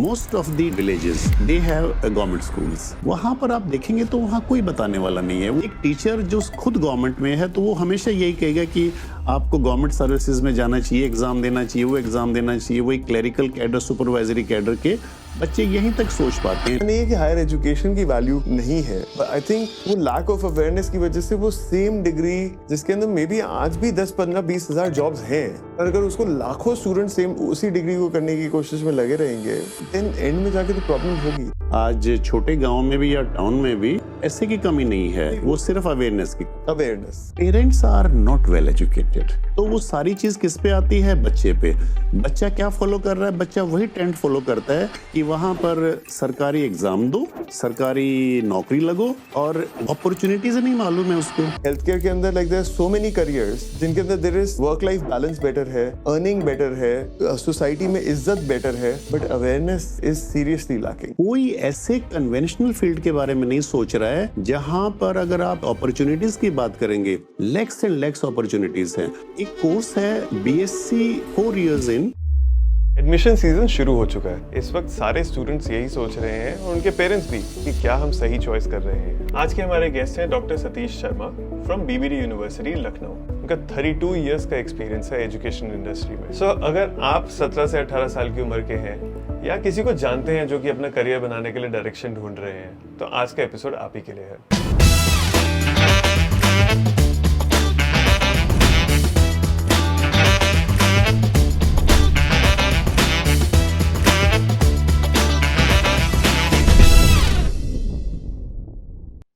Most of the villages they have government schools. वहाँ पर आप देखेंगे तो वहाँ कोई बताने वाला नहीं है। एक टीचर जो खुद गवर्नमेंट में है तो वो हमेशा यही कहेगा कि आपको गवर्नमेंट सर्विसेज में जाना चाहिए, एग्जाम देना चाहिए, वो एग्जाम देना चाहिए। वही क्लरिकल कैडर, सुपरवाइजरी कैडर के बच्चे यहीं तक सोच पाते हैं। नहीं है कि हायर एजुकेशन की वैल्यू नहीं है, आई थिंक वो लैक ऑफ अवेयरनेस की वजह से वो सेम डिग्री जिसके अंदर मे बी आज भी 10, 15, 20 हजार जॉब्स हैं, और अगर उसको लाखों स्टूडेंट सेम उसी डिग्री को करने की कोशिश में लगे रहेंगे, देन एंड में जाके तो प्रॉब्लम होगी। आज छोटे गांव में भी या टाउन में भी ऐसे की कमी नहीं है, वो सिर्फ अवेयरनेस की। Awareness. Parents are not well educated, तो वो सारी चीज किस पे आती है? बच्चे पे। बच्चा क्या फॉलो कर रहा है? बच्चा वही ट्रेंड फॉलो करता है कि वहां पर सरकारी एग्जाम दो, सरकारी नौकरी लगो, और अपॉर्चुनिटीज नहीं मालूम है उसको। हेल्थ केयर के अंदर like there so many careers जिनके अंदर there is work life balance better है, अर्निंग बेटर है, सोसाइटी में इज्जत बेटर है, but awareness is seriously lacking. कोई ऐसे कन्वेंशनल फील्ड के बारे में नहीं सोच रहा है जहां पर अगर आप अपॉर्चुनिटीज की बात करेंगे, लेक्स एंड लेक्स अपॉर्चुनिटीज हैं। एक कोर्स है बीएससी 4 इयर्स इन। एडमिशन सीजन शुरू हो चुका है। इस वक्त सारे स्टूडेंट्स यही सोच रहे हैं और उनके पेरेंट्स भी कि क्या हम सही चॉइस कर रहे हैं। आज के हमारे गेस्ट हैं doctor Satish Sharma from BBD university Lucknow. उनका 32 इयर्स का एक्सपीरियंस है एजुकेशन इंडस्ट्री में। सो अगर आप 17 से 18 साल की उम्र के हैं या किसी को जानते हैं जो कि अपना करियर बनाने के लिए डायरेक्शन ढूंढ रहे हैं, तो आज का एपिसोड आप ही के लिए है।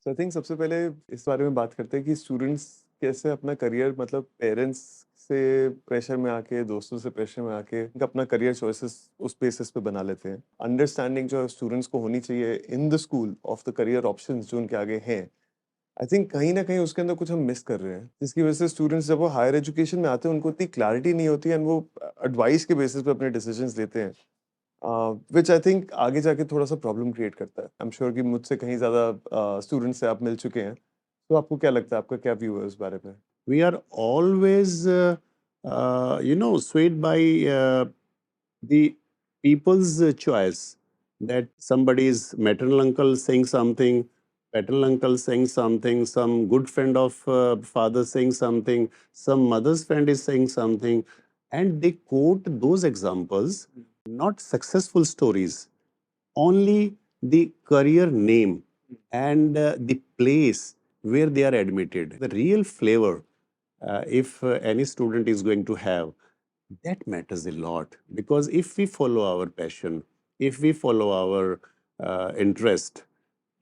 So I think सबसे पहले इस बारे में बात करते हैं कि स्टूडेंट्स कैसे अपना करियर, मतलब पेरेंट्स से प्रेशर में आके, दोस्तों से प्रेशर में आके अपना करियर चॉइसेस उस बेसिस पे बना लेते हैं। अंडरस्टैंडिंग जो स्टूडेंट्स को होनी चाहिए in the school of the career options जो उनके आगे हैं, आई थिंक कहीं ना कहीं उसके अंदर कुछ हम मिस कर रहे हैं, जिसकी वजह से स्टूडेंट्स जब वो हायर एजुकेशन में आते हैं उनको इतनी क्लैरिटी नहीं होती है एंड वो एडवाइस के बेसिस पे अपने डिसीजंस लेते हैं, विच आई थिंक आगे जाके थोड़ा सा प्रॉब्लम क्रिएट करता है। आई एम श्योर कि मुझसे कहीं ज़्यादा स्टूडेंट्स से आप मिल चुके हैं, तो आपको क्या लगता है, आपका क्या व्यू है उस बारे में? We are always, swayed by the people's choice. That somebody's maternal uncle saying something, paternal uncle saying something, some good friend of father saying something, some mother's friend is saying something, and they quote those examples, not successful stories, only the career name and the place where they are admitted. The real flavor, if any student is going to have, that matters a lot. Because if we follow our passion, if we follow our interest,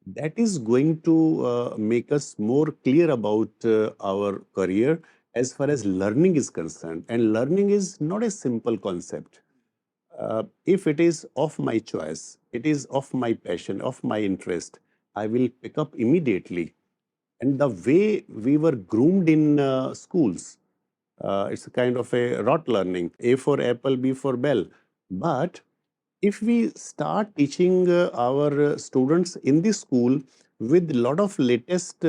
that is going to make us more clear about our career as far as learning is concerned. And learning is not a simple concept. If it is of my choice, it is of my passion, of my interest, I will pick up immediately. And the way we were groomed in schools, it's a kind of a rote learning, A for apple, B for bell. But if we start teaching our students in the school with a lot of latest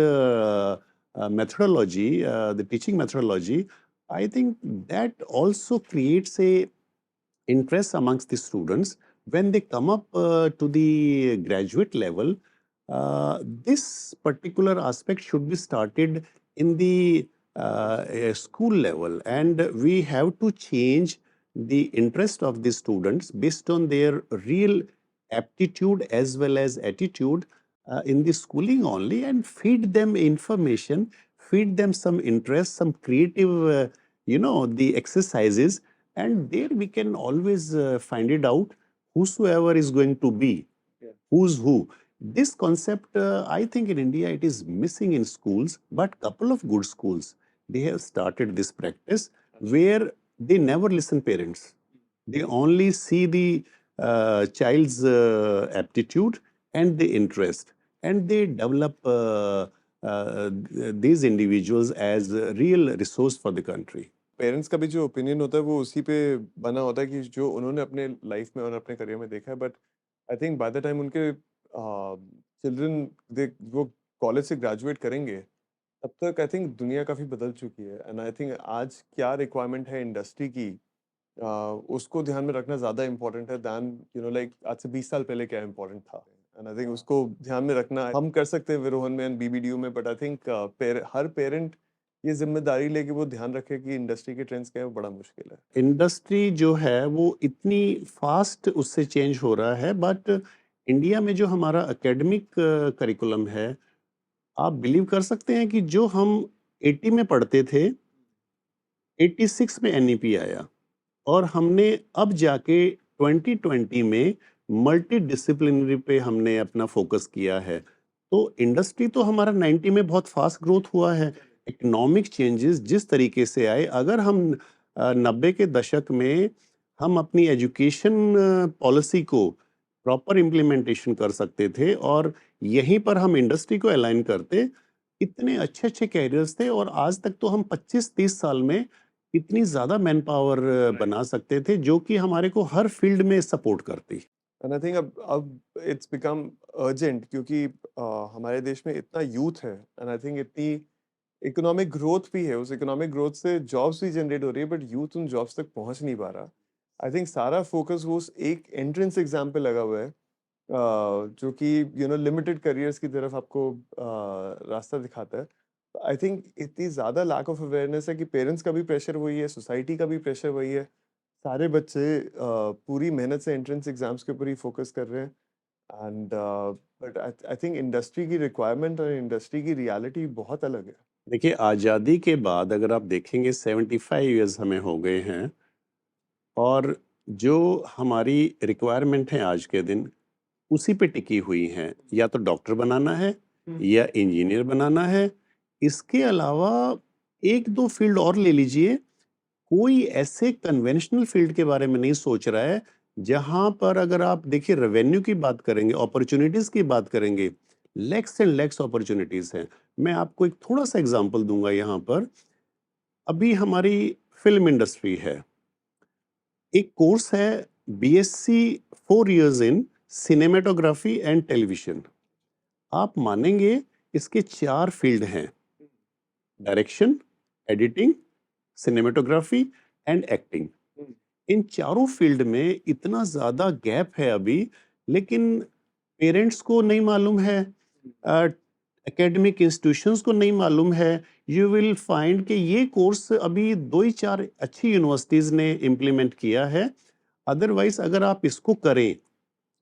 methodology, the teaching methodology, I think that also creates a interest amongst the students. When they come up to the graduate level, this particular aspect should be started in the school level, and we have to change the interest of the students based on their real aptitude as well as attitude in the schooling only, and feed them information, feed them some interest, some creative, the exercises, and there we can always find it out whosoever is going to be, who's who. This concept, I think in India it is missing in schools, but couple of good schools, they have started this practice where they never listen parents. They only see the child's aptitude and the interest, and they develop these individuals as a real resource for the country. Parents का भी जो opinion होता है वो उसी पे बना होता है कि जो उन्होंने अपने लाइफ में और अपने करियर में देखा है, but I think by the time उनके चिल्ड्रन वो कॉलेज से ग्रेजुएट करेंगे, तब तक आई थिंक दुनिया काफ़ी बदल चुकी है। एंड आई थिंक आज क्या रिक्वायरमेंट है इंडस्ट्री की, उसको ध्यान में रखना ज़्यादा इम्पोर्टेंट है दैन लाइक आज से 20 साल पहले क्या इम्पोर्टेंट था। एंड आई थिंक उसको ध्यान में रखना हम कर सकते हैं विरोहन में एंड बीबीडीयू में, but I think her parent ये जिम्मेदारी लेके वो ध्यान रखे कि इंडस्ट्री के ट्रेंड्स क्या है, वो बड़ा मुश्किल है। इंडस्ट्री जो है वो इतनी फास्ट उससे चेंज हो रहा है, बट इंडिया में जो हमारा एकेडमिक करिकुलम है, आप बिलीव कर सकते हैं कि जो हम 80 में पढ़ते थे, 86 में एनईपी आया और हमने अब जाके 2020 में मल्टी डिसिप्लिनरी पे हमने अपना फोकस किया है। तो इंडस्ट्री तो हमारा 90 में बहुत फास्ट ग्रोथ हुआ है। इकोनॉमिक चेंजेस जिस तरीके से आए, अगर हम 90 के दशक में हम अपनी एजुकेशन पॉलिसी को प्रॉपर इम्प्लीमेंटेशन कर सकते थे और यहीं पर हम इंडस्ट्री को अलाइन करते, इतने अच्छे-अच्छे कैरियर्स थे और आज तक तो हम 25-30 साल में इतनी ज़्यादा मैन पावर बना सकते थे जो कि हमारे को हर फील्ड में सपोर्ट करती। एंड आई थिंक अब इट्स बिकम अर्जेंट क्योंकि हमारे देश में इतना यूथ है एंड आई थिंक इतनी इकोनॉमिक ग्रोथ भी है, उस इकोनॉमिक ग्रोथ से जॉब्स भी जनरेट हो रही है, बट यूथ उन जॉब्स तक पहुंच नहीं पा रहा। आई थिंक सारा फोकस वो उस एक एंट्रेंस एग्जाम पे लगा हुआ है, जो कि लिमिटेड करियर्स की तरफ आपको रास्ता दिखाता है। आई थिंक इतनी ज़्यादा लैक ऑफ अवेयरनेस है कि पेरेंट्स का भी प्रेशर वही है, सोसाइटी का भी प्रेशर वही है। सारे बच्चे पूरी मेहनत से एंट्रेंस एग्जाम्स के ऊपर ही फोकस कर रहे हैं and but I think industry की रिक्वायरमेंट और इंडस्ट्री की रियलिटी बहुत अलग है। देखिए, आज़ादी के बाद अगर आप देखेंगे 75 इयर्स हमें हो गए हैं और जो हमारी रिक्वायरमेंट है आज के दिन, उसी पे टिकी हुई हैं। या तो डॉक्टर बनाना है या इंजीनियर बनाना है। इसके अलावा 1-2 फील्ड और ले लीजिए, कोई ऐसे कन्वेंशनल फील्ड के बारे में नहीं सोच रहा है, जहाँ पर अगर आप देखिए रेवेन्यू की बात करेंगे, अपॉर्च्युनिटीज़ की बात करेंगे, लैक्स एंड लैक्स अपॉर्च्युनिटीज़ हैं। मैं आपको एक थोड़ा-सा एग्ज़ाम्पल दूँगा यहाँ पर। अभी हमारी फ़िल्म इंडस्ट्री है, एक कोर्स है BSc 4 years in cinematography and television. आप मानेंगे इसके 4 फील्ड हैं, direction, editing, cinematography and acting. इन चारों फील्ड में इतना ज़्यादा गैप है अभी, लेकिन पेरेंट्स को नहीं मालूम है, एकेडमिक इंस्टीट्यूशंस को नहीं मालूम है। यू विल फाइंड कि ये कोर्स अभी 2 ही 4 अच्छी यूनिवर्सिटीज़ ने इम्प्लीमेंट किया है। अदरवाइज़ अगर आप इसको करें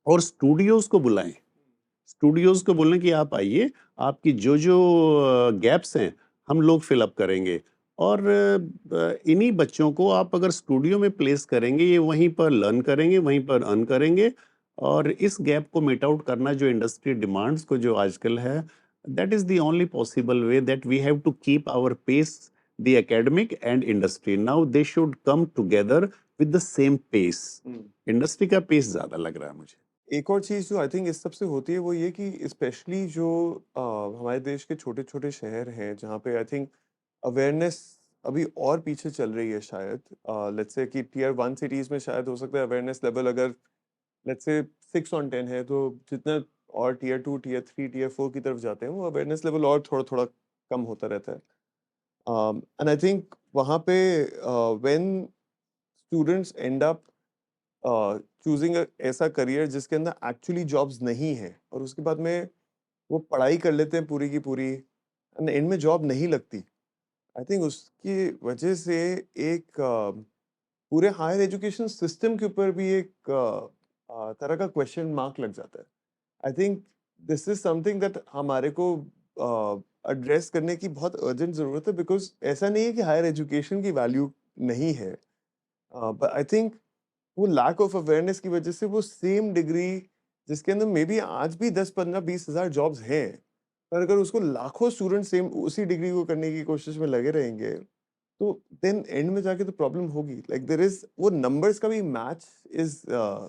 और स्टूडियोज़ को बुलाएँ, स्टूडियोज़ को बोलें कि आप आइए, आपकी जो-जो गैप्स हैं, हम लोग फ़िल अप करेंगे और इन्हीं बच्चों को आप अगर स्टूडियो में प्लेस करेंगे, ये वहीं पर लर्न करेंगे, वहीं पर अर्न करेंगे और इस गैप को मीट आउट करना जो इंडस्ट्री डिमांड्स को जो आजकल है, that is the only possible way that we have to keep our pace, the academic and industry. Now they should come together with the same pace. Industry का pace ज़्यादा लग रहा है मुझे। एक और चीज़ जो आई थिंक इस सब से होती है वो ये कि स्पेशली जो हमारे देश के छोटे-छोटे शहर हैं जहाँ पे आई थिंक अवेयरनेस अभी और पीछे चल रही है शायद। लेट्स से कि टियर 1 सिटीज़ में शायद हो सकता है अवेयरनेस लेवल अगर लेट्स से 6 ऑन 10 है, तो जितना और टियर 2, टियर 3, टियर 4 की तरफ जाते हैं वो अवेयरनेस लेवल और थोड़ा-थोड़ा कम होता रहता है। एंड आई थिंक वहाँ पे when students and up choosing ऐसा करियर जिसके अंदर एक्चुअली जॉब्स नहीं है और उसके बाद में वो पढ़ाई कर लेते हैं पूरी की पूरी एंड एंड में जॉब नहीं लगती। आई थिंक उसकी वजह से एक पूरे हायर एजुकेशन सिस्टम के ऊपर भी एक तरह का क्वेश्चन मार्क लग जाता है। I think this is something that हमारे को एड्रेस करने की बहुत अर्जेंट ज़रूरत है, बिकॉज ऐसा नहीं है कि हायर एजुकेशन की वैल्यू नहीं है, बट आई थिंक वो लैक ऑफ अवेयरनेस की वजह से वो सेम डिग्री जिसके अंदर मे बी आज भी 10-15-20 हज़ार जॉब्स हैं, पर अगर उसको लाखों स्टूडेंट सेम उसी डिग्री को करने की कोशिश में लगे रहेंगे, तो देन एंड में जाके तो प्रॉब्लम होगी। लाइक देयर इज वो नंबर्स का भी match is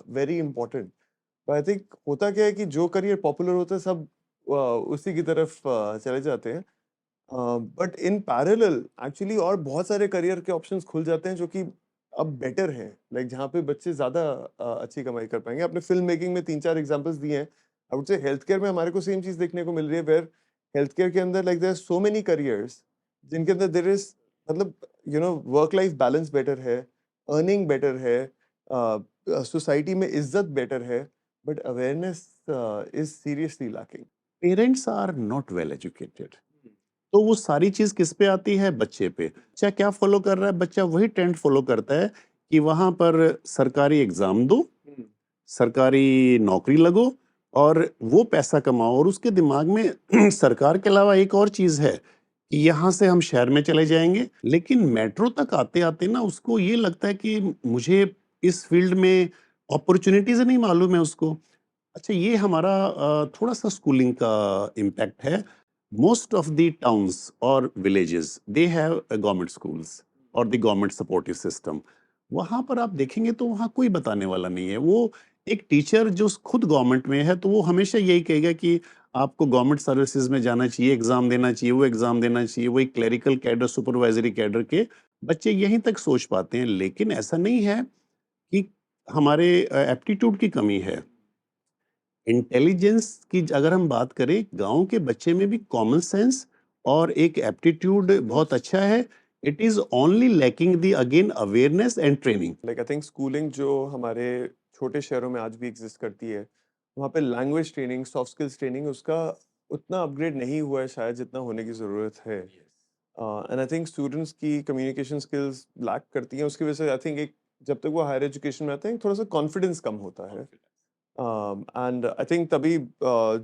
very important. I think होता क्या है कि जो करियर पॉपुलर होता है सब उसी की तरफ चले जाते हैं, बट इन पैरेलल एक्चुअली और बहुत सारे करियर के ऑप्शंस खुल जाते हैं जो कि अब बेटर हैं, लाइक जहाँ पे बच्चे ज़्यादा अच्छी कमाई कर पाएंगे। आपने फिल्म मेकिंग में 3-4 एग्जांपल्स दिए हैं। I would say health care में हमारे को सेम चीज़ देखने को मिल रही है, वेयर हेल्थ केयर के अंदर like there are so many careers जिनके अंदर देयर इज मतलब वर्क लाइफ बैलेंस बेटर है, अर्निंग बेटर है, सोसाइटी में इज्जत बेटर है, but awareness is seriously lacking. Parents are not well educated, तो वो सारी चीज किस पे आती है? बच्चे पे। बच्चा क्या फॉलो कर रहा है? बच्चा वही ट्रेंड फॉलो करता है कि वहां पर सरकारी एग्जाम दो, सरकारी नौकरी लगो और वो पैसा कमाओ। और उसके दिमाग में सरकार के अलावा एक और चीज है कि यहाँ से हम शहर में चले जाएंगे, लेकिन मेट्रो तक आते आते ना उसको ये लगता है कि मुझे इस फील्ड में अपॉर्चुनिटीज नहीं मालूम है उसको। अच्छा, ये हमारा थोड़ा सा स्कूलिंग का इम्पैक्ट है। मोस्ट ऑफ द टाउन्स और villages they have government schools और द गवर्नमेंट सपोर्टिव सिस्टम। वहाँ पर आप देखेंगे तो वहाँ कोई बताने वाला नहीं है। वो एक टीचर जो खुद गवर्नमेंट में है तो वो हमेशा यही कहेगा कि आपको गवर्नमेंट सर्विसेज में जाना चाहिए, एग्जाम देना चाहिए, वो एग्जाम देना चाहिए। वही क्लरिकल कैडर, सुपरवाइजरी कैडर के बच्चे यहीं तक सोच पाते हैं। लेकिन ऐसा नहीं है कि हमारे एप्टीट्यूड की कमी है। इंटेलिजेंस की अगर हम बात करें, गांव के बच्चे में भी कॉमन सेंस और एक एप्टीट्यूड बहुत अच्छा है। It is only lacking the again awareness and training. Like I think schooling जो हमारे छोटे शहरों में आज भी एग्जिस्ट करती है, वहाँ पे language training, soft skills training उसका उतना अपग्रेड नहीं हुआ है शायद जितना होने की ज़रूरत है। एंड आई थिंक स्टूडेंट्स की कम्युनिकेशन स्किल्स लैक करती हैं, उसकी वजह से आई थिंक एक जब तक वो हायर एजुकेशन में आते हैं थोड़ा सा कॉन्फिडेंस कम होता है। एंड आई थिंक तभी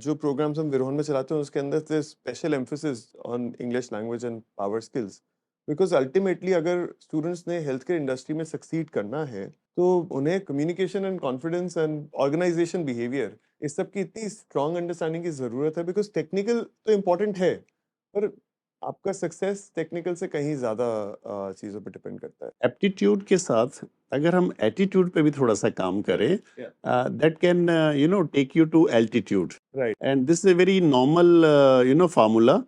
जो प्रोग्राम्स हम विरोहन में चलाते हैं उसके अंदर special emphasis on English language and power skills, because ultimately अगर स्टूडेंट्स ने हेल्थ केयर इंडस्ट्री में सक्सीड करना है तो उन्हें communication and confidence and organisation behaviour इस सब की इतनी स्ट्रांग अंडरस्टैंडिंग की ज़रूरत है, बिकॉज टेक्निकल तो इम्पोर्टेंट है पर आपका सक्सेस टेक्निकल से कहीं ज़्यादा चीज़ों पर डिपेंड करता है। एप्टीट्यूड के साथ अगर हम एटीट्यूड पे भी थोड़ा सा काम करें, that can take you to altitude. Right. And this is a very normal formula.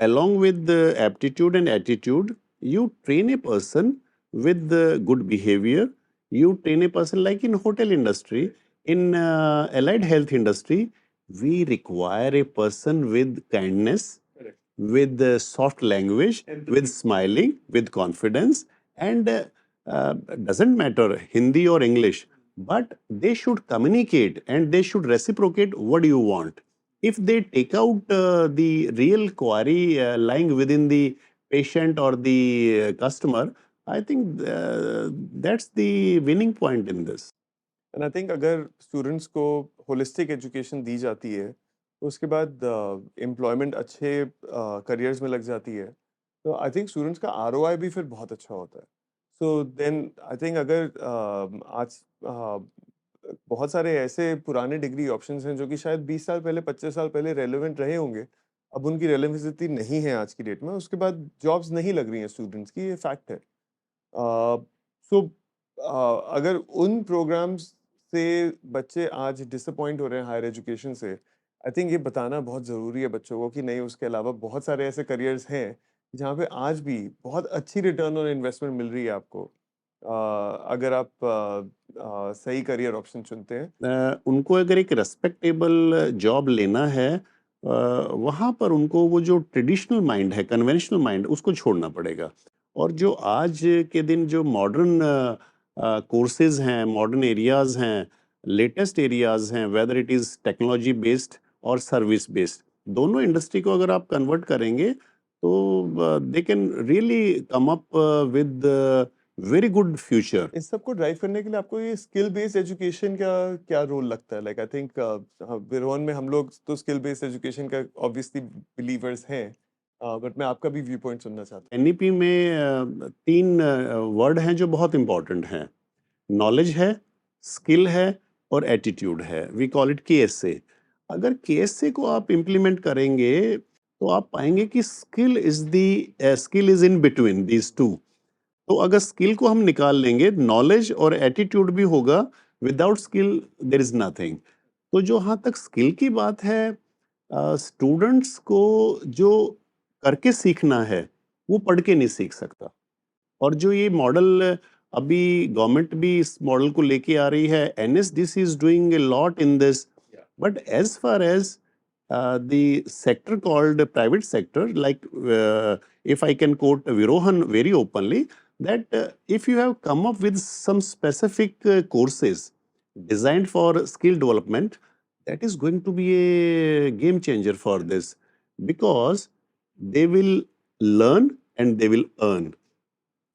Along with the aptitude and attitude, you train a person with the good behavior. You train a person like in hotel industry, in allied health industry. We require a person with kindness, with soft language, with smiling, with confidence, and doesn't matter Hindi or English, but they should communicate and they should reciprocate what do you want. If they take out the real query lying within the patient or the customer, I think that's the winning point in this. And I think अगर students को holistic education दी जाती है तो उसके बाद employment अच्छे careers में लग जाती है, तो आई थिंक स्टूडेंट्स का आरओआई भी फिर बहुत अच्छा होता है। सो देन आई थिंक अगर आज बहुत सारे ऐसे पुराने डिग्री ऑप्शंस हैं जो कि शायद 20 साल पहले, 25 साल पहले रेलेवेंट रहे होंगे, अब उनकी रेलेवेंसी नहीं है आज की डेट में, उसके बाद जॉब्स नहीं लग रही हैं स्टूडेंट्स की, ये फैक्ट है। सो अगर उन प्रोग्राम्स से बच्चे आज डिसअपॉइंट हो रहे हैं हायर एजुकेशन से, आई थिंक ये बताना बहुत ज़रूरी है बच्चों को कि नहीं, उसके अलावा बहुत सारे ऐसे करियर्स हैं जहाँ पे आज भी बहुत अच्छी रिटर्न ऑन इन्वेस्टमेंट मिल रही है आपको, अगर आप सही करियर ऑप्शन चुनते हैं। उनको अगर एक रेस्पेक्टेबल जॉब लेना है, वहाँ पर उनको वो जो ट्रेडिशनल माइंड है, कन्वेंशनल माइंड, उसको छोड़ना पड़ेगा। और जो आज के दिन जो मॉडर्न कोर्सेज हैं, मॉडर्न एरियाज हैं, लेटेस्ट एरियाज हैं, whether it is technology based और सर्विस बेस्ड, दोनों इंडस्ट्री को अगर आप कन्वर्ट करेंगे तो they can really come up with very good future. इस सब को ड्राइव करने के लिए आपको ये स्किल बेस्ड एजुकेशन का क्या रोल लगता है? लाइक आई थिंक विरोन में हम लोग तो स्किल बेस्ड एजुकेशन का ऑब्वियसली बिलीवर्स हैं, बट मैं आपका भी व्यू पॉइंट सुनना चाहता एनईपी में तीन वर्ड हैं जो बहुत इंपॉर्टेंट हैं। नॉलेज है, स्किल है और एटीट्यूड है। We call it KSA. अगर केएसए को आप इम्प्लीमेंट करेंगे तो आप पाएंगे कि skill is in between these two. तो अगर स्किल को हम निकाल लेंगे, नॉलेज और एटीट्यूड भी होगा। Without skill there is nothing. तो जो हाँ तक स्किल की बात है, स्टूडेंट्स को जो करके सीखना है वो पढ़ के नहीं सीख सकता। और जो ये मॉडल अभी गवर्नमेंट भी इस मॉडल को लेके आ रही है, NSDC is doing a lot in this, but as far as the sector called private sector, like if I can quote Virohan very openly, that if you have come up with some specific courses designed for skill development, that is going to be a game changer for this, because they will learn and they will earn.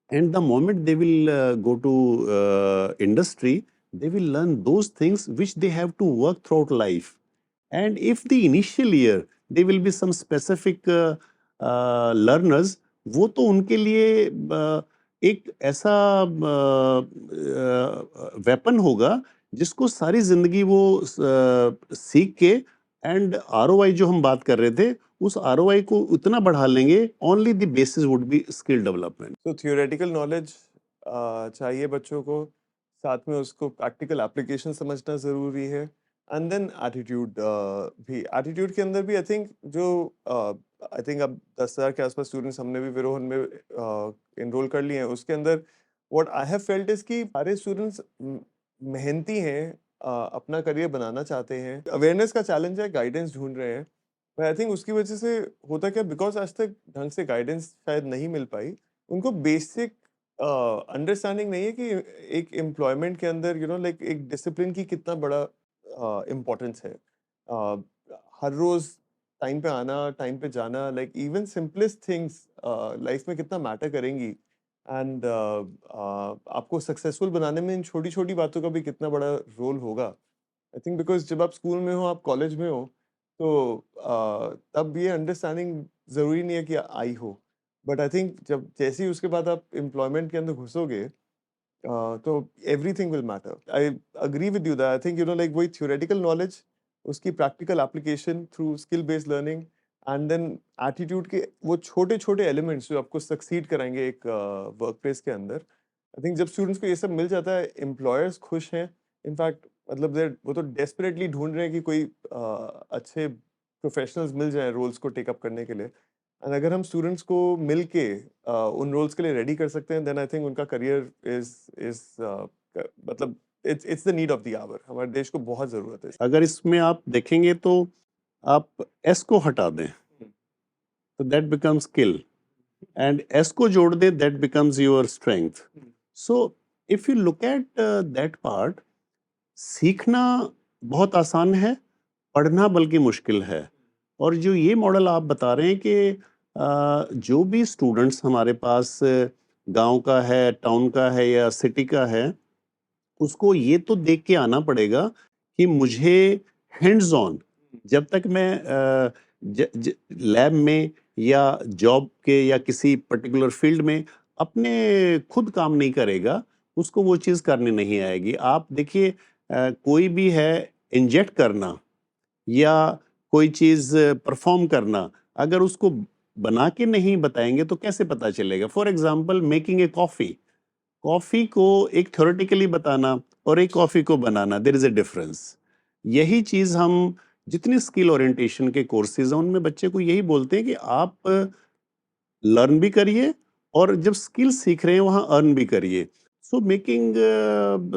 And the moment they will go to industry, they will learn those things which they have to work throughout life. And if the initial year there will be some specific learners, वो तो उनके लिए एक ऐसा weapon होगा जिसको सारी जिंदगी वो सीख के, एंड आरओआई जो हम बात कर रहे थे, उस आरओआई को उतना बढ़ा लेंगे, only the basis would be skill development. तो थियोरेटिकल नॉलेज चाहिए बच्चों को, साथ में उसको प्रैक्टिकल एप्लीकेशन समझना ज़रूरी है, एंड देन एटीट्यूड भी. एटीट्यूड के अंदर भी आई थिंक जो आई थिंक अब 10,000 के आसपास स्टूडेंट्स हमने भी विरोहन में इनरोल कर लिए हैं. उसके अंदर what I have felt is कि सारे स्टूडेंट्स मेहनती हैं, अपना करियर बनाना चाहते हैं. अवेयरनेस का चैलेंज है, गाइडेंस ढूंढ रहे हैं. पर आई थिंक उसकी वजह से होता क्या, बिकॉज आज तक ढंग से गाइडेंस शायद नहीं मिल पाई, उनको बेसिक अंडरस्टैंडिंग नहीं है कि एक एम्प्लॉयमेंट के अंदर लाइक एक डिसिप्लिन की कितना बड़ा इम्पोर्टेंस है. हर रोज टाइम पे आना, टाइम पे जाना, like even simplest things life में कितना मैटर करेंगी. एंड आपको सक्सेसफुल बनाने में इन छोटी छोटी बातों का भी कितना बड़ा रोल होगा. आई थिंक बिकॉज जब आप स्कूल में हो, आप कॉलेज में हो, तो तब ये अंडरस्टैंडिंग ज़रूरी नहीं है कि आई हो. बट आई थिंक जब जैसे ही उसके बाद आप एम्प्लॉयमेंट के अंदर घुसोगे, तो everything will matter. I agree with you that. I think like वही थ्योरेटिकल नॉलेज, उसकी practical application through skill based learning, and then attitude के वो छोटे छोटे एलिमेंट्स जो आपको सक्सीड कराएंगे एक वर्क प्लेस के अंदर. आई थिंक जब स्टूडेंट्स को ये सब मिल जाता है, एम्प्लॉयर्स खुश हैं. इनफैक्ट मतलब वो तो डेस्परेटली ढूंढ रहे हैं कि कोई अच्छे प्रोफेशनल्स मिल जाएं रोल्स को टेकअप करने के लिए. एंड अगर हम स्टूडेंट्स को मिल के उन रोल्स के लिए रेडी कर सकते हैं, देन आई थिंक उनका करियर इज मतलब it's the need of the hour. हमारे देश को बहुत ज़रूरत है. अगर इसमें आप देखेंगे तो आप एस को हटा दें तो that becomes skill, and S को जोड़ दे, that becomes your strength. So if you look at that part, सीखना बहुत आसान है, पढ़ना बल्कि मुश्किल है. और जो ये मॉडल आप बता रहे हैं कि जो भी स्टूडेंट्स हमारे पास गांव का है, टाउन का है या सिटी का है, उसको ये तो देख के आना पड़ेगा कि मुझे हैंड्स ऑन, जब तक मैं लैब में या जॉब के या किसी पर्टिकुलर फील्ड में अपने खुद काम नहीं करेगा, उसको वो चीज़ करने नहीं आएगी. आप देखिए, कोई भी है, इंजेक्ट करना या कोई चीज़ परफॉर्म करना, अगर उसको बना के नहीं बताएंगे तो कैसे पता चलेगा. For example, making a coffee. Coffee को एक थ्योरेटिकली बताना और एक कॉफ़ी को बनाना, देयर इज़ अ डिफरेंस. यही चीज़ हम जितने स्किल ओरिएंटेशन के कोर्सेज हैं, उनमें बच्चे को यही बोलते हैं कि आप लर्न भी करिए और जब स्किल सीख रहे हैं वहाँ अर्न भी करिए. So making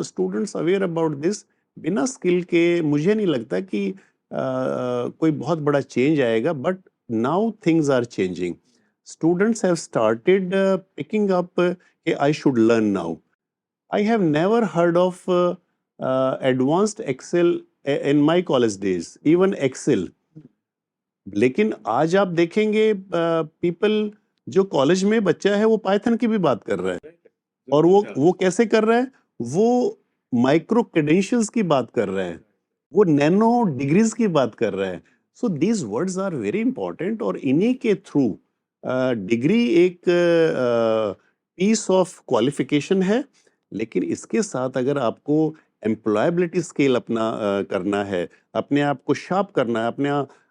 students aware about this, बिना स्किल के मुझे नहीं लगता कि कोई बहुत बड़ा चेंज आएगा. But now things are changing. Students have started picking up कि I should learn now. I have never heard of advanced Excel in my college days, even Excel. लेकिन आज आप देखेंगे पीपल, जो कॉलेज में बच्चा है वो पाइथन की भी बात कर रहा है. और वो कैसे कर रहा है, वो माइक्रो क्रेडेंशियल्स की बात कर रहा है, वो नैनो डिग्रीज की बात कर रहा है. So these words are very important, और इन्हीं के थ्रू डिग्री एक पीस ऑफ क्वालिफिकेशन है. लेकिन इसके साथ अगर आपको एम्प्लॉयबिलिटी स्किल अपना करना है, अपने आप को शार्प करना है,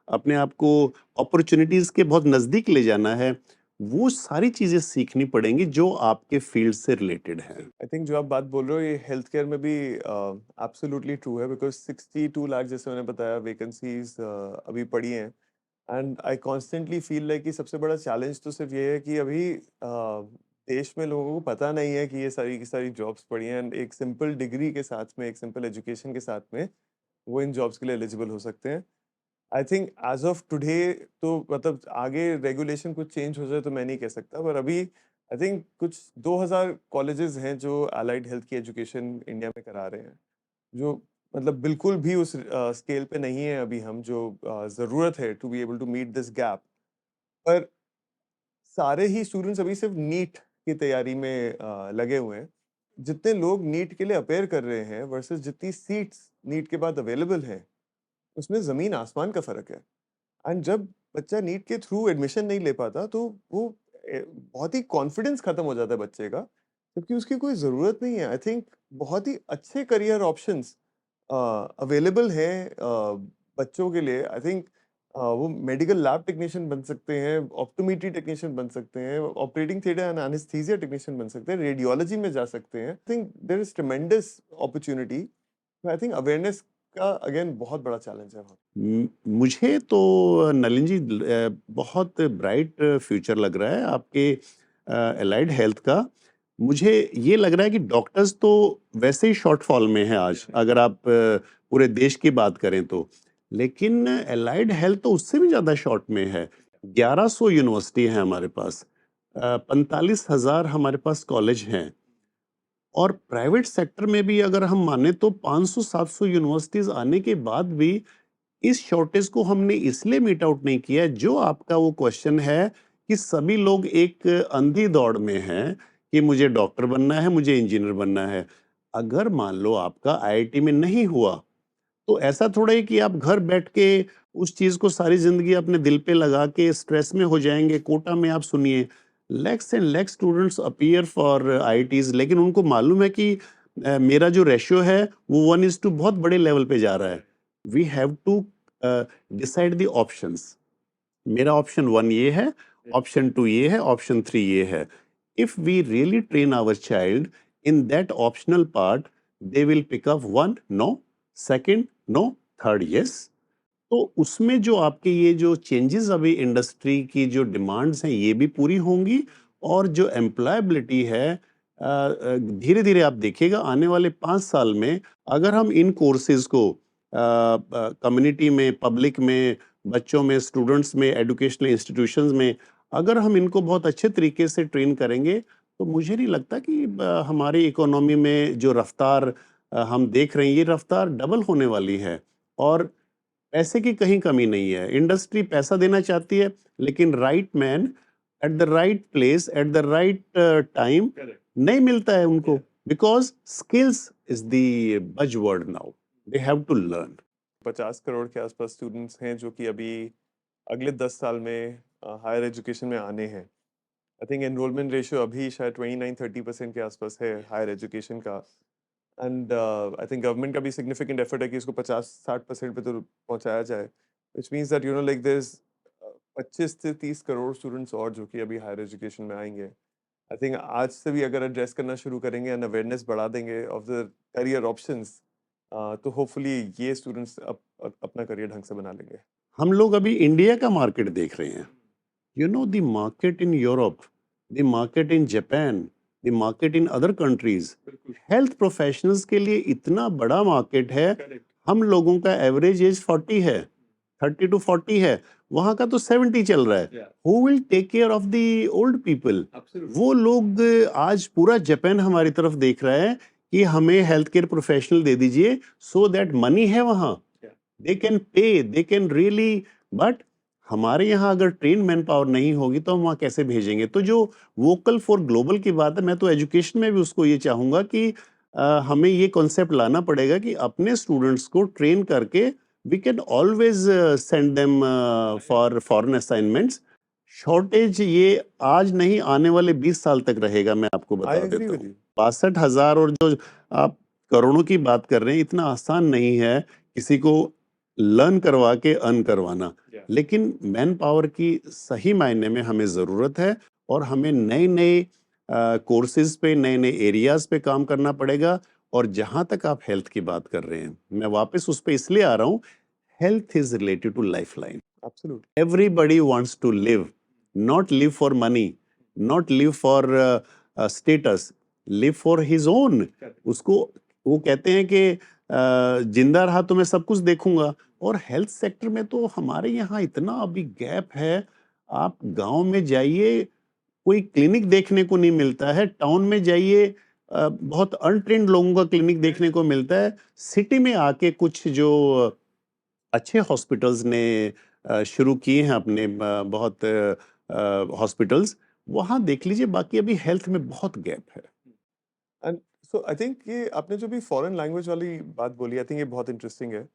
अपने आप को अपॉर्चुनिटीज के बहुत नज़दीक ले जाना है, वो सारी चीज़ें सीखनी पड़ेंगी जो आपके फील्ड से रिलेटेड हैं. आई थिंक जो आप बात बोल रहे हो, ये हेल्थ केयर में भी एब्सोल्युटली ट्रू है, बिकॉज 62 लाख जैसे मैंने बताया वैकेंसीज अभी पड़ी हैं. And I constantly feel like कि सबसे बड़ा चैलेंज तो सिर्फ ये है कि अभी देश में लोगों को पता नहीं है कि ये सारी की सारी जॉब्स पड़ी हैं, एंड एक सिंपल डिग्री के साथ में, एक सिंपल एजुकेशन के साथ में वो इन जॉब्स के लिए एलिजिबल हो सकते हैं. I think as of today तो मतलब आगे रेगुलेशन कुछ चेंज हो जाए तो मैं नहीं कह सकता, पर अभी आई थिंक कुछ 2000 कॉलेजेस हैं जो अलाइड हेल्थ की एजुकेशन इंडिया में करा रहे हैं, जो मतलब बिल्कुल भी उस स्केल पे नहीं है अभी हम जो ज़रूरत है to be able to meet this gap. पर सारे ही स्टूडेंट्स अभी सिर्फ नीट की तैयारी में लगे हुए हैं। जितने लोग नीट के लिए अपेयर कर रहे हैं वर्सेस जितनी सीट्स नीट के बाद अवेलेबल हैं, उसमें ज़मीन आसमान का फ़र्क है। एंड जब बच्चा नीट के थ्रू एडमिशन नहीं ले पाता तो वो बहुत ही कॉन्फिडेंस खत्म हो जाता है बच्चे का, जबकि उसकी कोई ज़रूरत नहीं है। आई थिंक बहुत ही अच्छे करियर ऑप्शंस अवेलेबल हैं बच्चों के लिए। आई थिंक वो मेडिकल लैब टेक्नीशियन बन सकते हैं, ऑप्टोमेट्री टेक्नीशियन बन सकते हैं, operating theatre and anaesthesia technician बन सकते हैं, रेडियोलॉजी में जा सकते हैं। I think there is tremendous opportunity. I think awareness का अगेन बहुत बड़ा चैलेंज है वहाँ। मुझे तो नलिन जी बहुत ब्राइट फ्यूचर लग रहा है आपके एलाइड हेल्थ का। मुझे ये लग रहा है कि डॉक्टर्स तो वैसे ही शॉर्टफॉल में है आज, अगर आप पूरे देश की बात करें तो, लेकिन एलाइड हेल्थ तो उससे भी ज़्यादा शॉर्ट में है। 1100 यूनिवर्सिटी है हमारे पास, 45,000 हमारे पास कॉलेज हैं, और प्राइवेट सेक्टर में भी अगर हम माने तो 500-700 यूनिवर्सिटीज आने के बाद भी इस शॉर्टेज को हमने इसलिए मीट आउट नहीं किया। जो आपका वो क्वेश्चन है कि सभी लोग एक अंधी दौड़ में हैं कि मुझे डॉक्टर बनना है, मुझे इंजीनियर बनना है। अगर मान लो आपका आईआईटी में नहीं हुआ, तो ऐसा थोड़ा है कि आप घर बैठ के उस चीज को सारी जिंदगी अपने दिल पे लगा के स्ट्रेस में हो जाएंगे। कोटा में आप सुनिए, lakhs and lakhs students appear for IITs, लेकिन उनको मालूम है कि मेरा जो रेशियो है वो 1:2 बहुत बड़े लेवल पे जा रहा है। We have to decide the options. मेरा ऑप्शन 1 ये है, ऑप्शन 2 ये है, ऑप्शन 3 ये है। If we really train our child in that optional part, they will pick up 1 no, second no, third yes. तो उसमें जो आपके ये जो चेंजेस अभी इंडस्ट्री की जो डिमांड्स हैं ये भी पूरी होंगी, और जो एम्प्लॉयबिलिटी है धीरे धीरे आप देखिएगा आने वाले 5 साल में, अगर हम इन कोर्सेज को कम्युनिटी में, पब्लिक में, बच्चों में, स्टूडेंट्स में, एजुकेशनल इंस्टीट्यूशंस में, अगर हम इनको बहुत अच्छे तरीके से ट्रेन करेंगे, तो मुझे नहीं लगता कि हमारी इकोनॉमी में जो रफ्तार हम देख रहे हैं, ये रफ्तार डबल होने वाली है। और पैसे की कहीं कमी नहीं है। इंडस्ट्री पैसा देना चाहती है, लेकिन right man at the right place at the right time नहीं मिलता है उनको, because skills is the buzzword now, they have to learn. 50 crore के आसपास स्टूडेंट्स हैं जो कि अभी अगले 10 साल में हायर एजुकेशन में आने हैं। आई थिंक एनरोलमेंट रेशियो अभी शायद 29-30% के आसपास है हायर एजुकेशन का। एंड आई थिंक गवर्नमेंट का भी सिग्निफिकेंट एफर्ट है कि इसको 50-60% पे तो पहुंचाया जाए, which means that you know like there is 25 से 30 करोड़ स्टूडेंट्स और जो कि अभी हायर एजुकेशन में आएंगे। आई थिंक आज से भी अगर एड्रेस करना शुरू करेंगे एंड अवेयरनेस बढ़ा देंगे ऑफ द करियर ऑप्शंस, तो होपफुली ये स्टूडेंट्स अपना करियर ढंग से बना लेंगे। हम लोग अभी इंडिया का मार्केट देख रहे हैं। You know, the market in Europe, the market in Japan, the market in other countries, health professionals के लिए इतना बड़ा मार्केट है। हम लोगों का एवरेज एज 40 है, 30 to 40 है, वहाँ का तो 70 चल रहा है। Who will take care of the old people? वो लोग आज पूरा जापान हमारी तरफ देख रहा है कि हमें हेल्थ केयर प्रोफेशनल दे दीजिए, सो दैट मनी है वहाँ, they can pay, they can really. But हमारे यहाँ अगर ट्रेन मैन पावर नहीं होगी तो हम वहाँ कैसे भेजेंगे? तो जो वोकल फॉर ग्लोबल की बात है, मैं तो एजुकेशन में भी उसको ये चाहूँगा कि हमें ये कॉन्सेप्ट लाना पड़ेगा कि अपने स्टूडेंट्स को ट्रेन करके we can always send them for foreign assignments. Shortage ये आज नहीं, आने वाले 20 साल तक रहेगा, मैं आपको आई बता एग्री देता विद हूँ। यू। 62,000 और जो आप करोड़ों की बात कर रहे हैं, इतना आसान नहीं है किसी को लर्न करवा के अर्न करवाना। लेकिन मैन पावर की सही मायने में हमें ज़रूरत है, और हमें नए नए कोर्सेज पे, नए नए एरियाज पे काम करना पड़ेगा। और जहाँ तक आप हेल्थ की बात कर रहे हैं, मैं वापस उस पे इसलिए आ रहा हूँ, health is related to lifeline. Absolutely. Everybody wants to live, not live for money, not live for status, live for his own. उसको वो कहते हैं कि जिंदा रहा तो मैं सब कुछ देखूंगा। और हेल्थ सेक्टर में तो हमारे यहाँ इतना अभी गैप है। आप गांव में जाइए, कोई क्लिनिक देखने को नहीं मिलता है। टाउन में जाइए, बहुत अनट्रेन्ड लोगों का क्लिनिक देखने को मिलता है। सिटी में आके कुछ जो अच्छे हॉस्पिटल्स ने शुरू किए हैं अपने बहुत हॉस्पिटल्स, वहाँ देख लीजिए, बाकी अभी हेल्थ में बहुत गैप है। एंड सो आई थिंक ये आपने जो भी फॉरेन लैंग्वेज वाली बात बोली, आई थिंक ये बहुत इंटरेस्टिंग है।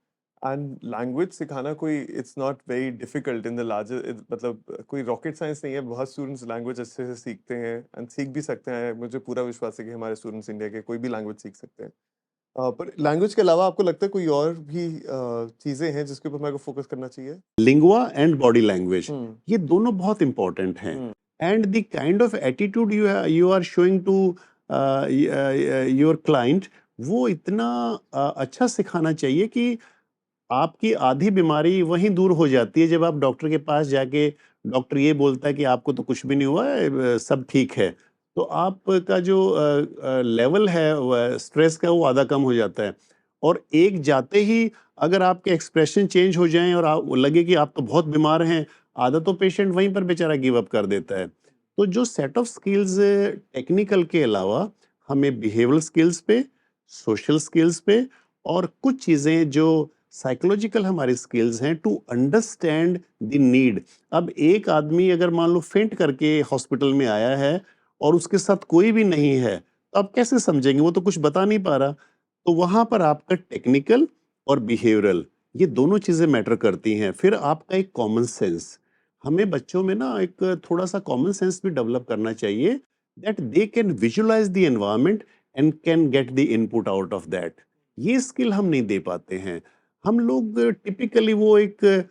एंड लैंग्वेज सिखाना कोई it's not very difficult in the larger, मतलब कोई रॉकेट साइंस नहीं है। बहुत स्टूडेंट्स लैंग्वेज अच्छे से सीखते हैं एंड सीख भी सकते हैं। मुझे पूरा विश्वास है कि हमारे स्टूडेंट्स इंडिया के कोई भी लैंग्वेज सीख सकते हैं। पर लैंग्वेज के अलावा आपको लगता है कोई और भी चीज़ें हैं जिसके ऊपर मेरे को फोकस करना चाहिए? Lingua and body language, hmm. ये दोनों बहुत इंपॉर्टेंट हैं। Hmm. And the kind of attitude you are showing to your client, वो इतना अच्छा सिखाना चाहिए कि आपकी आधी बीमारी वहीं दूर हो जाती है। जब आप डॉक्टर के पास जाके डॉक्टर ये बोलता है कि आपको तो कुछ भी नहीं हुआ है, सब ठीक है, तो आपका जो लेवल है स्ट्रेस का, वो आधा कम हो जाता है। और एक जाते ही अगर आपके एक्सप्रेशन चेंज हो जाएं और आप लगे कि आप तो बहुत बीमार हैं, आधा तो पेशेंट वहीं पर बेचारा गिव अप कर देता है। तो जो सेट ऑफ स्किल्स टेक्निकल के अलावा हमें बिहेवियरल स्किल्स पे, सोशल स्किल्स पे, और कुछ चीज़ें जो साइकोलॉजिकल हमारी स्किल्स हैं टू अंडरस्टैंड द नीड। अब एक आदमी अगर मान लो फेंट करके हॉस्पिटल में आया है और उसके साथ कोई भी नहीं है, तो आप कैसे समझेंगे? वो तो कुछ बता नहीं पा रहा। तो वहां पर आपका टेक्निकल और बिहेवियरल, ये दोनों चीजें मैटर करती हैं। फिर आपका एक कॉमन सेंस, हमें बच्चों में ना एक थोड़ा सा कॉमन सेंस भी डेवलप करना चाहिए, that they can visualise the environment and can get the input out of that. ये स्किल हम नहीं दे पाते हैं। हम लोग टिपिकली वो एक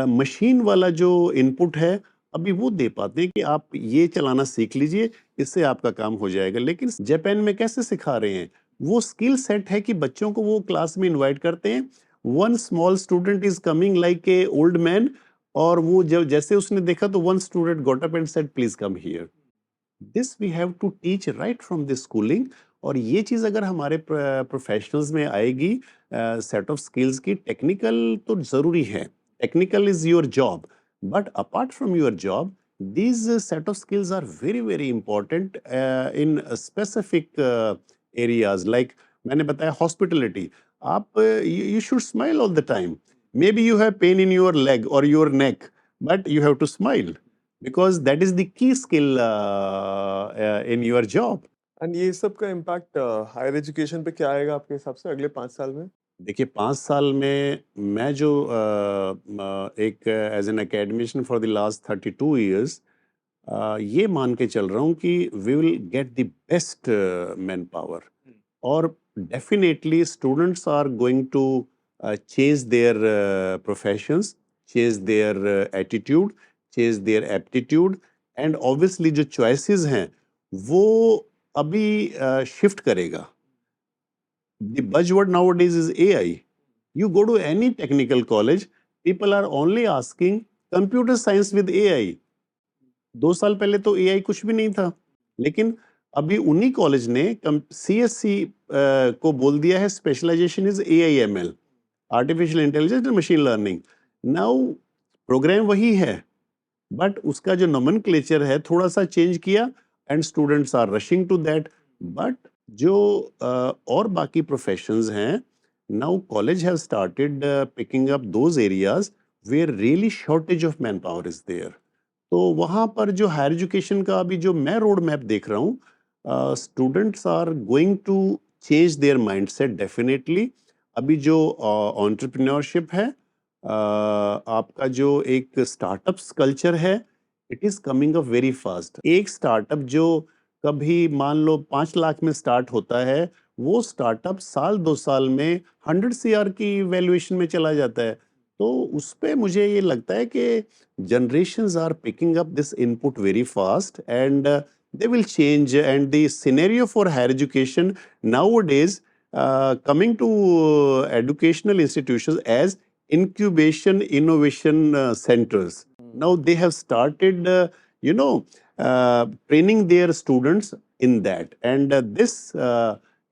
मशीन वाला जो इनपुट है, अभी वो दे पाते हैं कि आप ये चलाना सीख लीजिए, इससे आपका काम हो जाएगा। लेकिन जापान में कैसे सिखा रहे हैं? वो स्किल सेट है कि बच्चों को वो क्लास में इनवाइट करते हैं, one small student is coming like a old man, और वो जब जैसे उसने देखा तो one student got up and said please come here. This we have to teach right from the schooling. और ये चीज अगर हमारे प्रोफेशनल्स में आएगी, सेट ऑफ स्किल्स की, टेक्निकल तो जरूरी है, technical is your job, but apart from your job these set of skills are very very important in specific areas like मैंने बताया hospitality। आप you should smile all the time, maybe you have pain in your leg or your neck, but you have to smile because that is the key skill in your job। And ये सब का impact higher education पे क्या आएगा आपके हिसाब से अगले 5 साल में? देखिए, 5 साल में मैं जो एक as an academician for the last 32 years ये मान के चल रहा हूँ कि we will get the best man power. और definitely students are going to change their professions, change their attitude, change their aptitude, and obviously जो चॉइसेस हैं वो अभी शिफ्ट करेगा। The buzzword nowadays is AI. You go to any technical college, people are only asking computer science with AI। 2 साल पहले तो AI कुछ भी नहीं था, लेकिन अभी उन्हीं कॉलेज ने CSC को बोल दिया है specialisation is AI/ML, artificial intelligence and machine learning. Now programme वही है, बट उसका जो नोमेनक्लेचर है थोड़ा सा चेंज किया, and students are rushing to that. But जो और बाकी प्रोफेशंस हैं, now college have started picking up those areas where really shortage of man power is there. तो वहाँ पर जो हायर एजुकेशन का अभी जो मैं रोड मैप देख रहा हूँ, students are going to change their mindset definitely. अभी जो एंटरप्रेन्योरशिप है, आपका जो एक स्टार्टअप्स कल्चर है, it is coming up very fast. एक स्टार्टअप जो कभी मान लो 5 लाख में स्टार्ट होता है, वो स्टार्टअप साल 2 साल में 100 CR की वैल्यूएशन में चला जाता है। तो उस पे मुझे ये लगता है कि generations are picking up this input very fast, and they will change, and the scenario for higher education nowadays coming to educational institutions as incubation innovation centers. Now they have started training their students in that, and this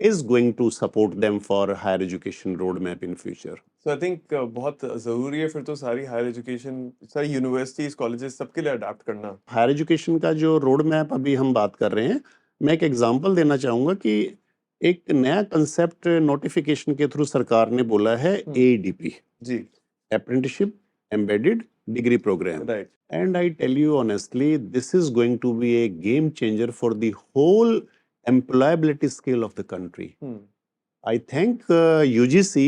is going to support them for higher education roadmap in future. So I think बहुत ज़रूरी है फिर तो सारी higher education, सारी universities, colleges सबके लिए adopt करना। हायर एजुकेशन का जो रोड मैप अभी हम बात कर रहे हैं, मैं एक एग्जांपल देना चाहूँगा कि एक नया कंसेप्ट नोटिफिकेशन के थ्रू सरकार ने बोला है AEDP, जी, apprenticeship embedded degree programme. Right. And I tell you honestly, this is going to be a game changer for the whole employability scale of the country. I thank UGC,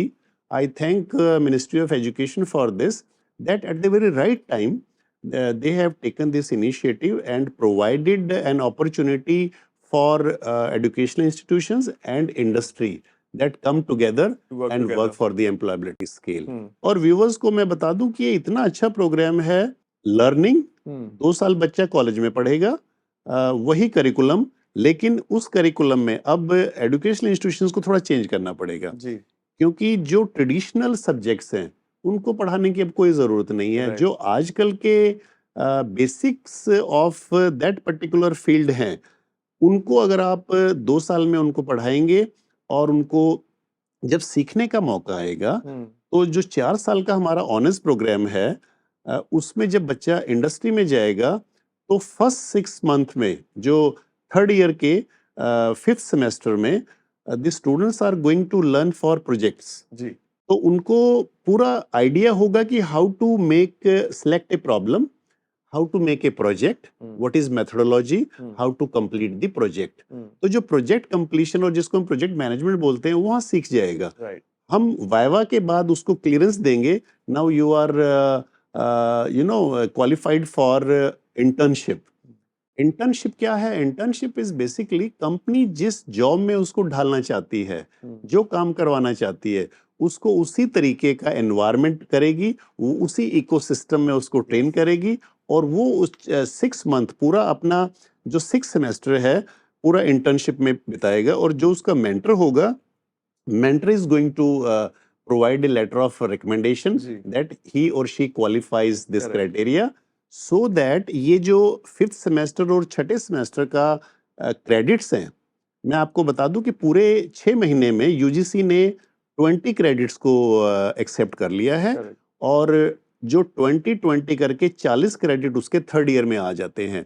I thank Ministry of Education for this, that at the very right time, they have taken this initiative and provided an opportunity for educational institutions and industry that come together Work and together. work for the employability scale. और viewers को मैं बता दूं कि ये इतना अच्छा programme है. लर्निंग 2 साल बच्चा कॉलेज में पढ़ेगा, वही करिकुलम, लेकिन उस करिकुलम में अब एजुकेशनल इंस्टीट्यूशंस को थोड़ा चेंज करना पड़ेगा, जी, क्योंकि जो ट्रेडिशनल सब्जेक्ट्स हैं उनको पढ़ाने की अब कोई ज़रूरत नहीं है. Right. जो आजकल के basics of that particular field हैं, उनको अगर आप 2 साल में उनको पढ़ाएंगे और उनको जब सीखने का मौका आएगा, तो जो 4 साल का हमारा ऑनर्स प्रोग्राम है, उसमें जब बच्चा इंडस्ट्री में जाएगा तो फर्स्ट 6 मंथ में, जो थर्ड ईयर के 5th सेमेस्टर में, the students are going to learn for projects. जी, तो उनको पूरा आइडिया होगा कि how to make select a problem, how to make a project, what is methodology, how to complete the project. तो जो प्रोजेक्ट कंप्लीशन और जिसको हम प्रोजेक्ट मैनेजमेंट बोलते हैं, वहाँ सीख जाएगा. राइट। हम वाइवा के बाद उसको क्लियरेंस देंगे, now you are qualified for internship. Internship क्या है? इंटर्नशिप इज बेसिकली कंपनी जिस जॉब में उसको ढालना चाहती है, जो काम करवाना चाहती है, उसको उसी तरीके का एनवायरनमेंट करेगी, वो उसी इकोसिस्टम में उसको ट्रेन करेगी, और वो उस 6 मंथ पूरा अपना जो 6 सेमेस्टर है पूरा इंटर्नशिप में बिताएगा. और जो उसका मेंटर होगा, mentor is going to provide a letter of recommendation ji. that he or she qualifies this Correct. criteria, so that ये जो 5th सेमेस्टर और 6ठे सेमेस्टर का क्रेडिट्स हैं, मैं आपको बता दूं कि पूरे 6 महीने में यूजीसी ने 20 क्रेडिट्स को एक्सेप्ट कर लिया है. Correct. और जो 20 करके 40 क्रेडिट उसके थर्ड ईयर में आ जाते हैं.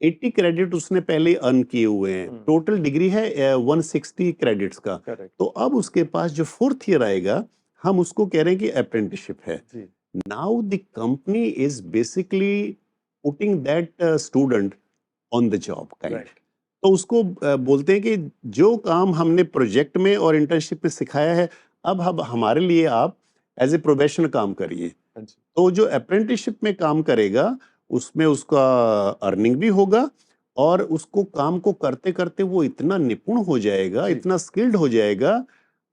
80 क्रेडिट उसने पहले अर्न किए हुए हैं. टोटल डिग्री है 160 क्रेडिट्स का. करेक्ट। तो अब उसके पास जो 4th ईयर आएगा, हम उसको कह रहे हैं कि अप्रेंटिसशिप है. जी, now the company is basically putting that student on the job kind. Right. तो उसको बोलते हैं कि जो काम हमने प्रोजेक्ट में और इंटर्नशिप में सिखाया है, अब हमारे लिए आप एज ए प्रोबेशन काम करिए. हाँ जी, तो जो अप्रेंटिसशिप में काम करेगा, उसमें उसका अर्निंग भी होगा, और उसको काम को करते करते वो इतना निपुण हो जाएगा, जी। इतना स्किल्ड हो जाएगा.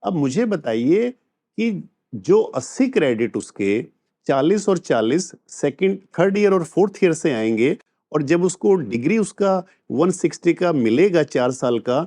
अब मुझे बताइए कि जो 80 क्रेडिट उसके 40 और 40 सेकंड थर्ड ईयर और 4th ईयर से आएंगे, और जब उसको डिग्री उसका 160 का मिलेगा 4 साल का,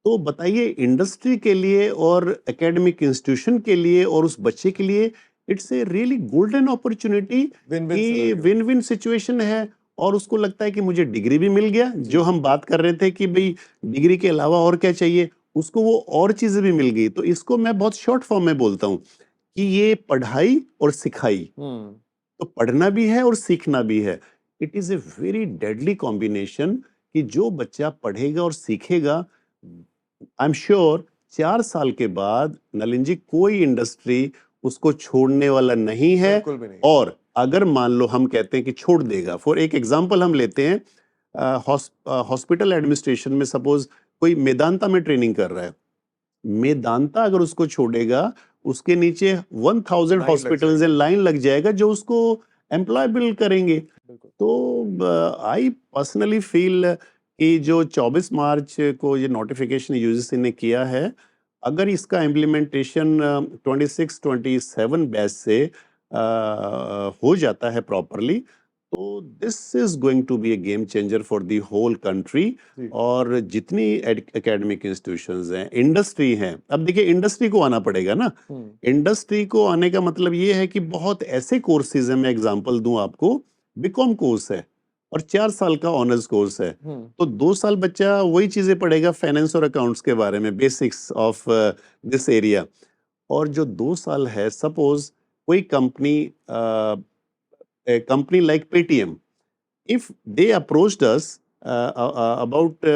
तो बताइए इंडस्ट्री के लिए और एकेडमिक इंस्टीट्यूशन के लिए और उस बच्चे के लिए it's a really golden opportunity win-win कि scenario। विन विन सिचुएशन है. और उसको लगता है कि मुझे डिग्री भी मिल गया, जो हम बात कर रहे थे कि भाई डिग्री के अलावा और क्या चाहिए, उसको वो और चीजें भी मिल गई. तो इसको मैं बहुत शॉर्ट फॉर्म में बोलता हूँ कि ये पढ़ाई और सिखाई, तो पढ़ना भी है और सीखना भी है. It is a very deadly combination कि जो बच्चा पढ़ेगा और सीखेगा, आई एम श्योर 4 साल के बाद नलिन जी कोई इंडस्ट्री उसको छोड़ने वाला नहीं है. बिल्कुल भी नहीं। और अगर मान लो हम कहते हैं कि छोड़ देगा, फॉर एक एग्जांपल हम लेते हैं, हॉस्पिटल एडमिनिस्ट्रेशन में सपोज कोई मेदांता में ट्रेनिंग कर रहा है, मेदांता अगर उसको छोड़ेगा, उसके नीचे 1000 लग हॉस्पिटल्स जाएगी। लाइन लग जाएगा जो उसको एम्प्लॉयबल करेंगे. बिल्कुल। तो आई पर्सनली फील कि जो 24 मार्च को ये नोटिफिकेशन यूजीसी ने किया है, अगर इसका इम्प्लीमेंटेशन 26-27 बैच से हो जाता है प्रॉपरली, तो this is going to be a game changer for the whole country. जी। और जितनी एकेडमिक इंस्टीट्यूशंस हैं, इंडस्ट्री हैं, अब देखिए इंडस्ट्री को आना पड़ेगा ना. इंडस्ट्री को आने का मतलब ये है कि बहुत ऐसे कोर्सेज हैं, मैं एग्जांपल दूं आपको, बीकॉम कोर्स है, और 4 साल का ऑनर्स कोर्स है। तो 2 साल बच्चा वही चीज़ें पढ़ेगा फाइनेंस और अकाउंट्स के बारे में, बेसिक्स ऑफ दिस एरिया। और जो 2 साल है, सपोज़ कोई company a company like Paytm, if they approached us about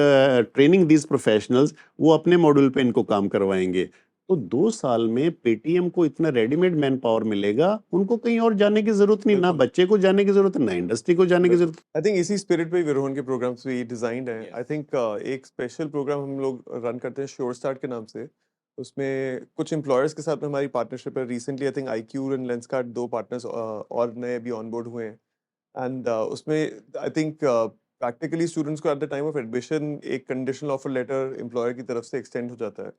training these professionals, वो अपने मॉड्यूल पे इनको काम करवाएंगे। तो 2 साल में पेटीएम को इतना रेडीमेड मैन पावर मिलेगा, उनको कहीं और जाने की जरूरत नहीं, ना बिल्कुल। बच्चे को जाने की जरूरत है, ना इंडस्ट्री को जाने की जरूरत है। आई थिंक इसी स्पिरिट पे विरोहन के प्रोग्राम्स भी डिजाइंड हैं। आई थिंक एक स्पेशल प्रोग्राम हम लोग रन करते हैं श्योर स्टार्ट के नाम से। उसमें कुछ एम्प्लॉयर्स के साथ में हमारी पार्टनरशिप है। Recently I think IQ and Lenskart 2 partners और नए भी ऑनबोर्ड हुए हैं। एंड उसमें आई थिंक प्रैक्टिकली स्टूडेंट्स को at the time of admission एक कंडीशनल ऑफर लेटर एम्प्लॉयर की तरफ से एक्सटेंड हो जाता है,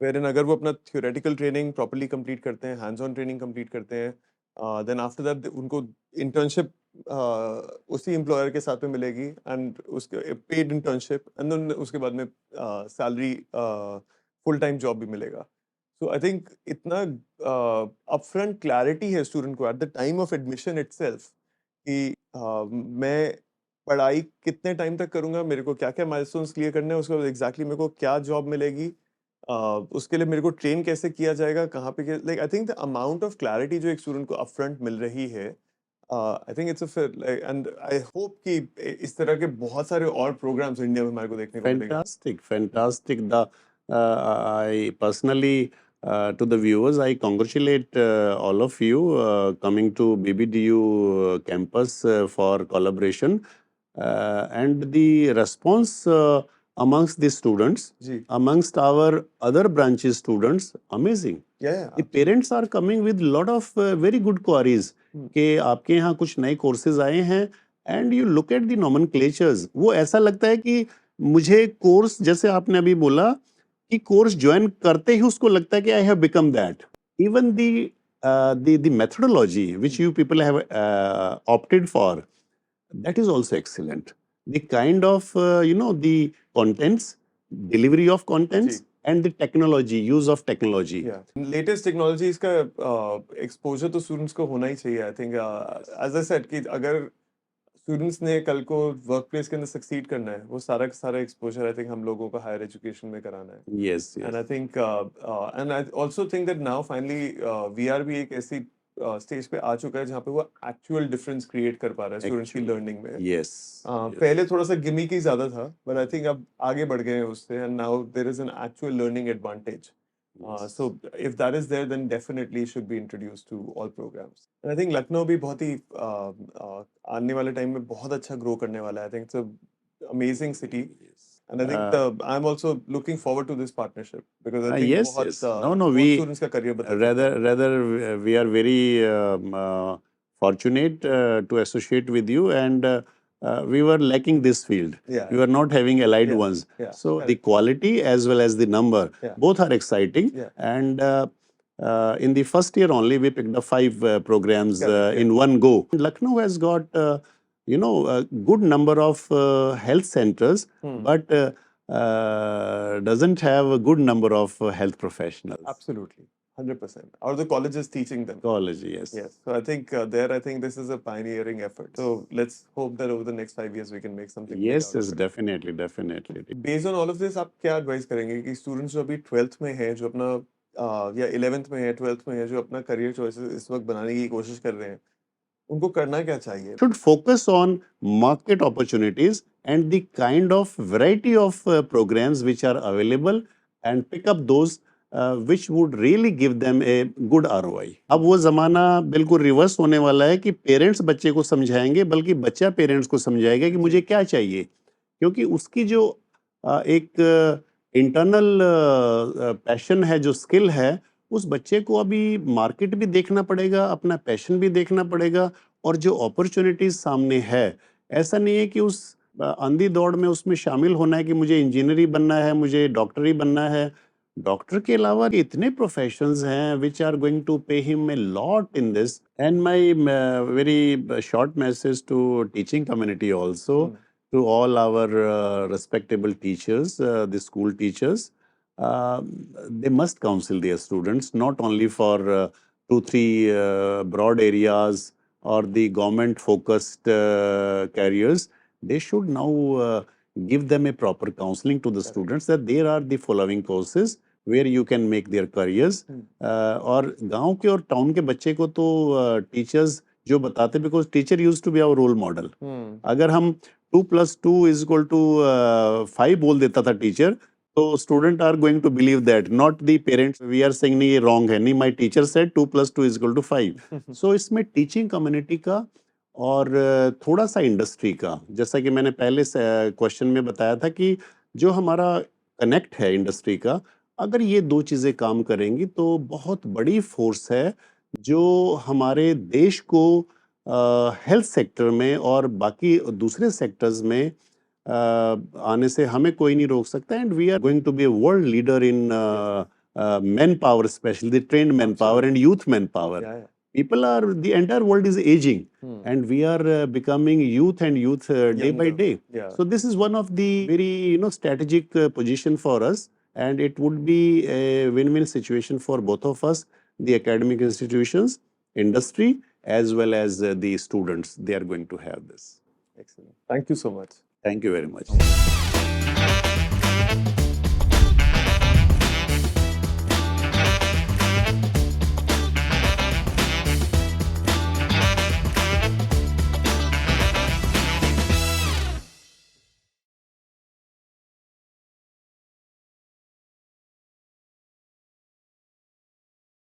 वेर अगर वो अपना थियोरेटिकल ट्रेनिंग प्रॉपर्ली कंप्लीट करते हैं, हैंड्स ऑन ट्रेनिंग कंप्लीट करते हैं, देन आफ्टर दैट उनको इंटर्नशिप उसी एम्प्लॉयर के साथ में मिलेगी एंड उसके पेड इंटर्नशिप, एंड देन उसके बाद में सैलरी फुल टाइम जॉब भी मिलेगा। सो आई थिंक इतना अपफ्रंट क्लैरिटी है स्टूडेंट को at the time of admission itself कि मैं पढ़ाई कितने टाइम तक करूंगा, मेरे को क्या क्या माइलस्टोन्स क्लियर करने हैं, उसके बाद एग्जैक्टली मेरे को क्या जॉब मिलेगी, उसके लिए मेरे को ट्रेन कैसे किया जाएगा, कहाँ पे, like I think the amount of clarity जो एक स्टूडेंट को अपफ्रंट मिल रही है, I think it's a fair, and I hope कि इस तरह के बहुत सारे और प्रोग्राम्स इंडिया में हमारे को देखने को मिलेंगे। Fantastic, fantastic. I personally, to the viewers, I congratulate all of you coming to BBDU campus for collaboration, and the response amongst the students, ji, amongst our other branches students, amazing. yeah, The parents are coming with lot of very good queries कि आपके यहाँ कुछ नए courses आए हैं, and you look at the nomenclatures, वो ऐसा लगता है कि मुझे कोर्स, जैसे आपने अभी बोला कि कोर्स ज्वाइन करते ही उसको लगता है कि I have become that. Even the methodology which you people have opted for, that is also excellent. The kind of the contents, delivery of contents, जी, and the technology, use of technology. Latest technologies का exposure तो students को होना ही चाहिए। I think as I said कि अगर students ने कल को वर्क प्लेस के अंदर सक्सीड करना है, वो सारा का सारा एक्सपोजर आई थिंक हम लोगों को हायर एजुकेशन में कराना है। Yes, and yes. I think and I also think that now finally VR भी एक ऐसी स्टेज पे आ चुका है जहाँ पे वो एक्चुअल डिफरेंस क्रिएट कर पा रहा है स्टूडेंट्स की Actually, लर्निंग में। yes. Yes. पहले थोड़ा सा गिमिक ही ज्यादा था, बट आई थिंक अब आगे बढ़ गए हैं उससे, and now there is an actual learning advantage. Yes. So if that is there, then definitely it should be introduced to all programs. And I think Lucknow भी बहुत ही आने वाले टाइम में बहुत अच्छा ग्रो करने वाला है। I think it's a amazing city, Yes. and I think I'm also looking forward to this partnership because I think Yes, बहुत yes. No, no, बहुत we students का career बदल सकता है। rather we are very fortunate to associate with you, and we were lacking this field. Yeah, We were not having allied yeah, ones. yeah, So the correct. quality as well as the number, Yeah, both are exciting. yeah, And in the first year only, we picked up 5 programs correct, yeah. in one go. Lucknow has got, a good number of health centers, but doesn't have a good number of health professionals. Absolutely, 100%. Or the colleges teaching them. College, yes. Yes, so I think I think this is a pioneering effort. So let's hope that over the next 5 years we can make something big Yes, out yes, of it. definitely, definitely. Based on all of this आप क्या advice करेंगे कि students जो अभी 12th में है, जो अपना या 11th में है, 12th में है, जो अपना करियर चॉइसेस इस वक्त बनाने की कोशिश कर रहे हैं, उनको करना क्या चाहिए? Should focus on market opportunities and the kind of variety of programs which are available, and pick up those which would really give them a good ROI. अब वो ज़माना बिल्कुल रिवर्स होने वाला है कि पेरेंट्स बच्चे को समझाएंगे, बल्कि बच्चा पेरेंट्स को समझाएगा कि मुझे क्या चाहिए, क्योंकि उसकी जो एक इंटरनल पैशन है, जो स्किल है, उस बच्चे को अभी मार्केट भी देखना पड़ेगा, अपना पैशन भी देखना पड़ेगा, और जो अपॉर्चुनिटीज सामने है, ऐसा नहीं है कि उस अंधी दौड़ में उसमें शामिल होना है कि मुझे इंजीनियर ही बनना है, मुझे डॉक्टर ही बनना है। डॉक्टर के अलावा इतने प्रोफेशंस हैं which are going to pay him a lot in this, and my very short message to teaching community also, to all our respectable teachers, the school teachers, they must counsel their students, not only for 2-3 broad areas or the government focused careers, they should now give them a proper counseling to the Correct. students that there are the following courses where you can make their careers. और गांव के और town के बच्चे को तो teachers जो बताते, because teacher use to be our role model. अगर हम 2+2=5 बोल देता था टीचर, तो student are going to believe that, not the parents. We are saying नहीं, ये रॉन्ग है, नहीं, माय टीचर सेड 2+2=5. सो इसमें टीचिंग कम्युनिटी का और थोड़ा सा इंडस्ट्री का, जैसा कि मैंने पहले क्वेश्चन में बताया था कि जो हमारा कनेक्ट है इंडस्ट्री का, अगर ये 2 चीज़ें काम करेंगी तो बहुत बड़ी फोर्स है जो हमारे देश को हेल्थ सेक्टर में और बाकी दूसरे सेक्टर्स में आने से हमें कोई नहीं रोक सकता. And we are going to be a world leader in man power, specially the trained man power and youth manpower. Yeah, yeah. People are, the entire world is aging, and we are becoming youth day by Younger. day. Yeah. So this is one of the very strategic position for us, and it would be a win-win situation for both of us, the academic institutions, industry, as well as the students. They are going to have this. Excellent. Thank you so much. Thank you very much.